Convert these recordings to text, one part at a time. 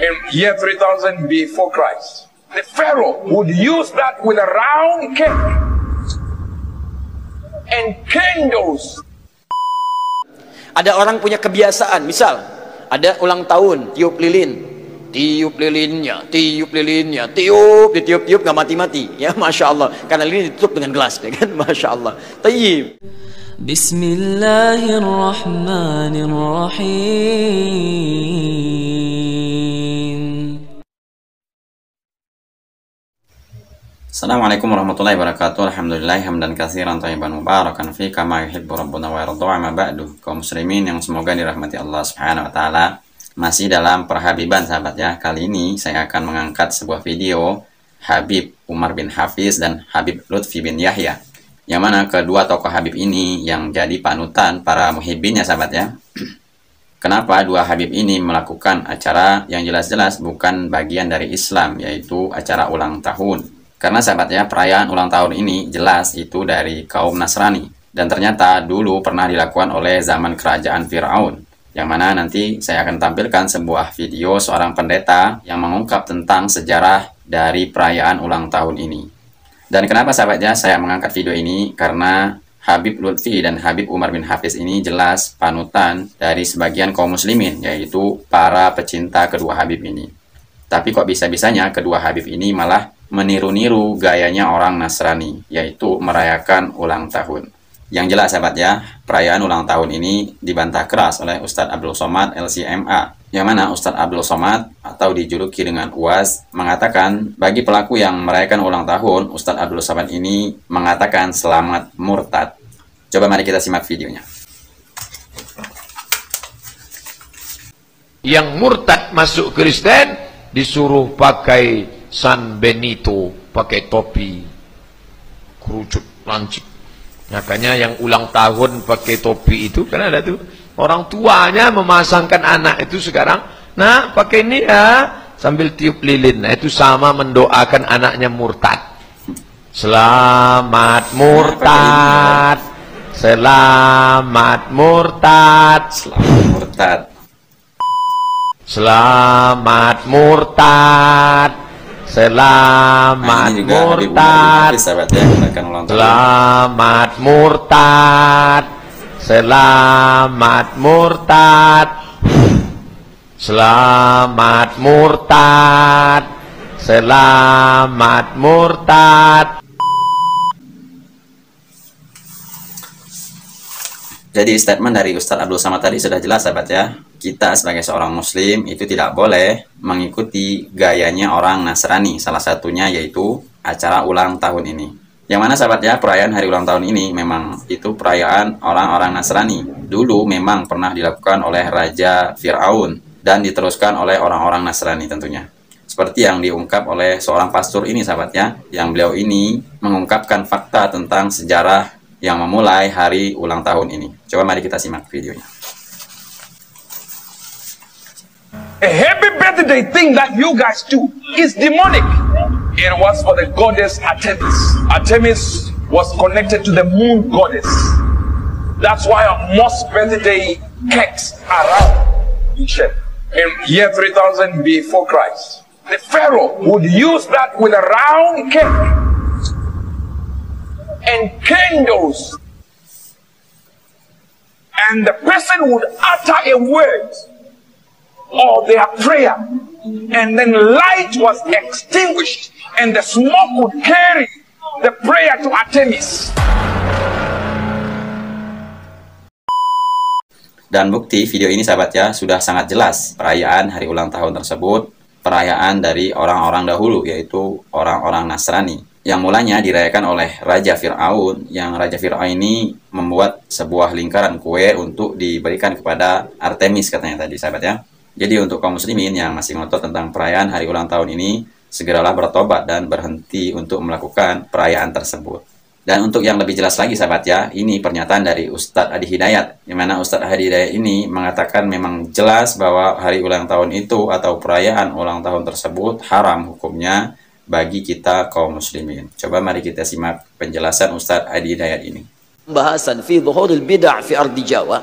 in year 3000 before Christ. The Pharaoh would use that with a round cake and candles. Ada orang punya kebiasaan, misal ada ulang tahun, tiup lilin, tiup lilinnya, tiup lilinnya, tiup, ditiup-tiup nggak mati-mati, ya masya Allah, karena lilin ditutup dengan gelas, ya kan, masya Allah. Tayyib. Bismillahirrahmanirrahim. Assalamualaikum warahmatullahi wabarakatuh. Alhamdulillah hamdan katsiran thayyiban mubarakan fi kama yuhibbu rabbuna wa yarda. Amma ba'du. Kaum muslimin yang semoga dirahmati Allah Subhanahu wa taala, masih dalam perhabiban sahabat ya. Kali ini saya akan mengangkat sebuah video Habib Umar bin Hafiz dan Habib Lutfi bin Yahya, yang mana kedua tokoh Habib ini yang jadi panutan para muhibbinnya sahabat ya. Kenapa dua Habib ini melakukan acara yang jelas-jelas bukan bagian dari Islam, yaitu acara ulang tahun? Karena sahabat ya, perayaan ulang tahun ini jelas itu dari kaum Nasrani. Dan ternyata dulu pernah dilakukan oleh zaman kerajaan Fir'aun. Yang mana nanti saya akan tampilkan sebuah video seorang pendeta yang mengungkap tentang sejarah dari perayaan ulang tahun ini. Dan kenapa sahabat ya saya mengangkat video ini? Karena Habib Lutfi dan Habib Umar bin Hafiz ini jelas panutan dari sebagian kaum muslimin, yaitu para pecinta kedua Habib ini. Tapi kok bisa-bisanya kedua Habib ini malah meniru-niru gayanya orang Nasrani, yaitu merayakan ulang tahun. Yang jelas sahabat ya, perayaan ulang tahun ini dibantah keras oleh Ustadz Abdul Somad LCMA, yang mana Ustadz Abdul Somad atau dijuluki dengan UAS mengatakan bagi pelaku yang merayakan ulang tahun, Ustadz Abdul Somad ini mengatakan selamat murtad. Coba mari kita simak videonya. Yang murtad masuk Kristen disuruh pakai San Benito, pakai topi, kerucut lancip. Makanya yang ulang tahun pakai topi itu, kan ada tuh orang tuanya memasangkan anak itu sekarang, nah pakai ini ya, sambil tiup lilin. Nah itu sama mendoakan anaknya murtad. Selamat murtad, selamat murtad, Selamat murtad. Selamat murtad, selamat murtad, selamat murtad, selamat murtad, selamat murtad, selamat murtad. Jadi statement dari Ustadz Abdul Somad tadi sudah jelas sahabat ya. Kita sebagai seorang muslim itu tidak boleh mengikuti gayanya orang Nasrani. Salah satunya yaitu acara ulang tahun ini. Yang mana sahabat ya, perayaan hari ulang tahun ini memang itu perayaan orang-orang Nasrani. Dulu memang pernah dilakukan oleh Raja Fir'aun dan diteruskan oleh orang-orang Nasrani tentunya. Seperti yang diungkap oleh seorang pastor ini sahabat ya, yang beliau ini mengungkapkan fakta tentang sejarah yang memulai hari ulang tahun ini. Coba mari kita simak videonya. A happy birthday thing that you guys do is demonic. It was for the goddess Artemis. Artemis was connected to the moon goddess. That's why most birthday cakes are round. In year 3000 before Christ, the Pharaoh would use that with a round cake and candles, and the person would utter a word or their prayer, and then light was extinguished and the smoke would carry the prayer to Artemis. Dan bukti video ini sahabat ya sudah sangat jelas perayaan hari ulang tahun tersebut perayaan dari orang-orang dahulu, yaitu orang-orang Nasrani, yang mulanya dirayakan oleh Raja Fir'aun, yang Raja Fir'aun ini membuat sebuah lingkaran kue untuk diberikan kepada Artemis katanya tadi sahabat ya. Jadi untuk kaum muslimin yang masih ngotot tentang perayaan hari ulang tahun ini, segeralah bertobat dan berhenti untuk melakukan perayaan tersebut. Dan untuk yang lebih jelas lagi sahabat ya, ini pernyataan dari Ustadz Adi Hidayat, di mana Ustadz Adi Hidayat ini mengatakan memang jelas bahwa hari ulang tahun itu atau perayaan ulang tahun tersebut haram hukumnya bagi kita kaum muslimin. Coba mari kita simak penjelasan Ustadz Adi Hidayat ini. Pembahasan fi dhuhuril bid'ah fi ardi Jawa,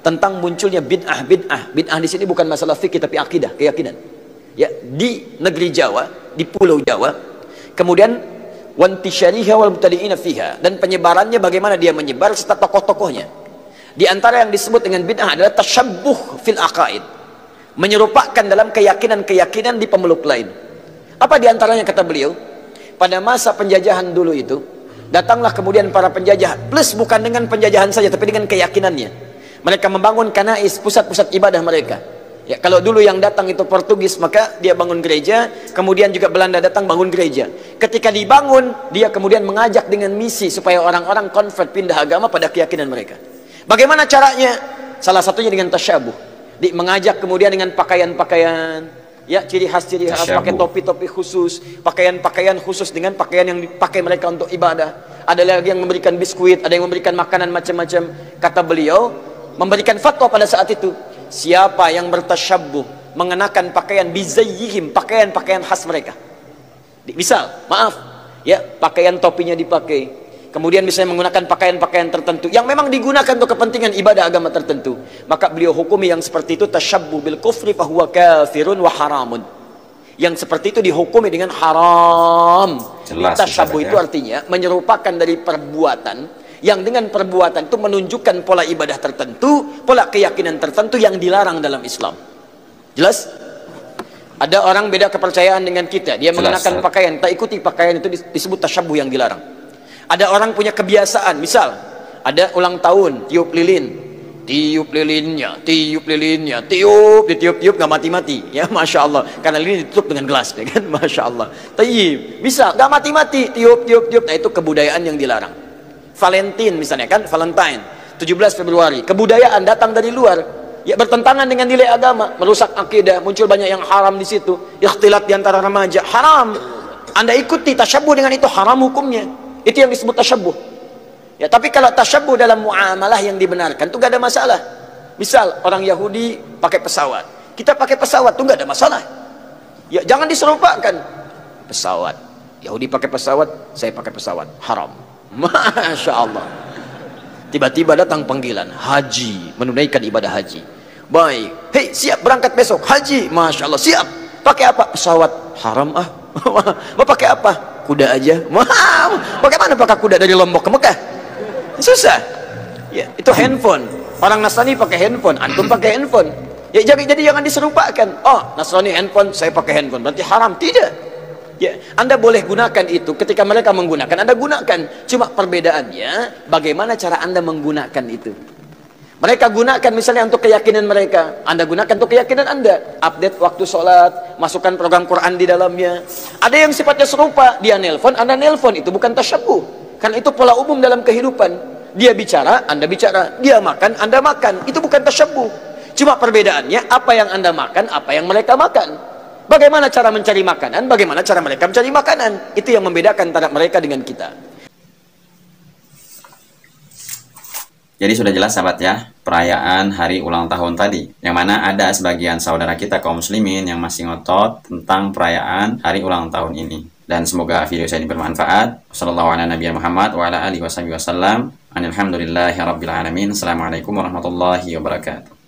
tentang munculnya bid'ah. Bid'ah di sini bukan masalah fikih tapi akidah, keyakinan. ya, di negeri Jawa, di Pulau Jawa. Kemudian wantisyariha wal mubtadi'ina fiha, dan penyebarannya bagaimana dia menyebar serta tokoh-tokohnya. Di antara yang disebut dengan bid'ah adalah tasyabbuh fil aqaid, menyerupakan dalam keyakinan-keyakinan di pemeluk lain. Apa di antaranya kata beliau? Pada masa penjajahan dulu itu, datanglah kemudian para penjajah, plus bukan dengan penjajahan saja tapi dengan keyakinannya. Mereka membangun kanais, pusat-pusat ibadah mereka. Ya, kalau dulu yang datang itu Portugis, maka dia bangun gereja, kemudian juga Belanda datang bangun gereja. Ketika dibangun, dia kemudian mengajak dengan misi supaya orang-orang convert, pindah agama pada keyakinan mereka. Bagaimana caranya? Salah satunya dengan tasyabuh. Mengajak kemudian dengan pakaian-pakaian, ya, ciri khas pakai topi-topi khusus, pakaian-pakaian khusus dengan pakaian yang dipakai mereka untuk ibadah. Ada lagi yang memberikan biskuit, ada yang memberikan makanan macam-macam. Kata beliau, memberikan fatwa pada saat itu, siapa yang bertasyabbuh mengenakan pakaian bizayyihim, pakaian-pakaian khas mereka. Misal, maaf, ya, pakaian topinya dipakai, kemudian misalnya menggunakan pakaian-pakaian tertentu yang memang digunakan untuk kepentingan ibadah agama tertentu, maka beliau hukumi yang seperti itu tasyabbuh bil kufri fahuwa kafirun wa haramun. Yang seperti itu dihukumi dengan haram. Tasyabbuh itu artinya menyerupakan dari perbuatan yang dengan perbuatan itu menunjukkan pola ibadah tertentu, pola keyakinan tertentu yang dilarang dalam Islam. Jelas? Ada orang beda kepercayaan dengan kita, dia mengenakan pakaian, tak ikuti pakaian itu disebut tasyabbuh yang dilarang. Ada orang punya kebiasaan, misal ada ulang tahun, tiup lilin, tiup lilinnya, tiup lilinnya, tiup, ditiup-tiup nggak mati-mati, ya, masya Allah, karena lilin ditutup dengan gelas, ya kan, masya Allah. Tayyib, bisa nggak mati-mati, tiup-tiup-tiup, nah itu kebudayaan yang dilarang. Valentine misalnya kan, Valentine 17 Februari, kebudayaan datang dari luar, ya, bertentangan dengan nilai agama, merusak akidah, muncul banyak yang haram di situ, ikhtilat di antara remaja, haram. Anda ikuti tasyabbuh dengan itu, haram hukumnya. Itu yang disebut tasyabbuh. Ya, tapi kalau tasyabbuh dalam muamalah yang dibenarkan itu gak ada masalah. Misal orang Yahudi pakai pesawat, kita pakai pesawat itu gak ada masalah. Ya, jangan diserupakan. Pesawat, Yahudi pakai pesawat, saya pakai pesawat, haram. Masya Allah. Tiba-tiba datang panggilan haji, menunaikan ibadah haji. Baik, hei, siap berangkat besok haji, masya Allah, siap. Pakai apa? Pesawat, haram ah. Mau pakai apa? Kuda aja. Wow, bagaimana pakai kuda dari Lombok ke Mekah? Susah. Ya, itu handphone. Orang Nasrani pakai handphone, antum pakai handphone. Ya, jadi jangan diserupakan. Oh, Nasrani handphone, saya pakai handphone, berarti haram. Tidak. Ya, Anda boleh gunakan itu ketika mereka menggunakan, Anda gunakan. Cuma perbedaannya bagaimana cara Anda menggunakan itu. Mereka gunakan misalnya untuk keyakinan mereka, Anda gunakan untuk keyakinan Anda. Update waktu sholat, masukkan program Quran di dalamnya. Ada yang sifatnya serupa, dia nelpon, Anda nelpon, itu bukan tasyabbuh. Karena itu pola umum dalam kehidupan. Dia bicara, Anda bicara. Dia makan, Anda makan. Itu bukan tasyabbuh. Cuma perbedaannya apa yang Anda makan, apa yang mereka makan. Bagaimana cara mencari makanan, bagaimana cara mereka mencari makanan. Itu yang membedakan antara mereka dengan kita. Jadi sudah jelas sahabat ya, perayaan hari ulang tahun tadi, yang mana ada sebagian saudara kita kaum muslimin yang masih ngotot tentang perayaan hari ulang tahun ini. Dan semoga video saya ini bermanfaat. Wassalamualaikum warahmatullahi wabarakatuh.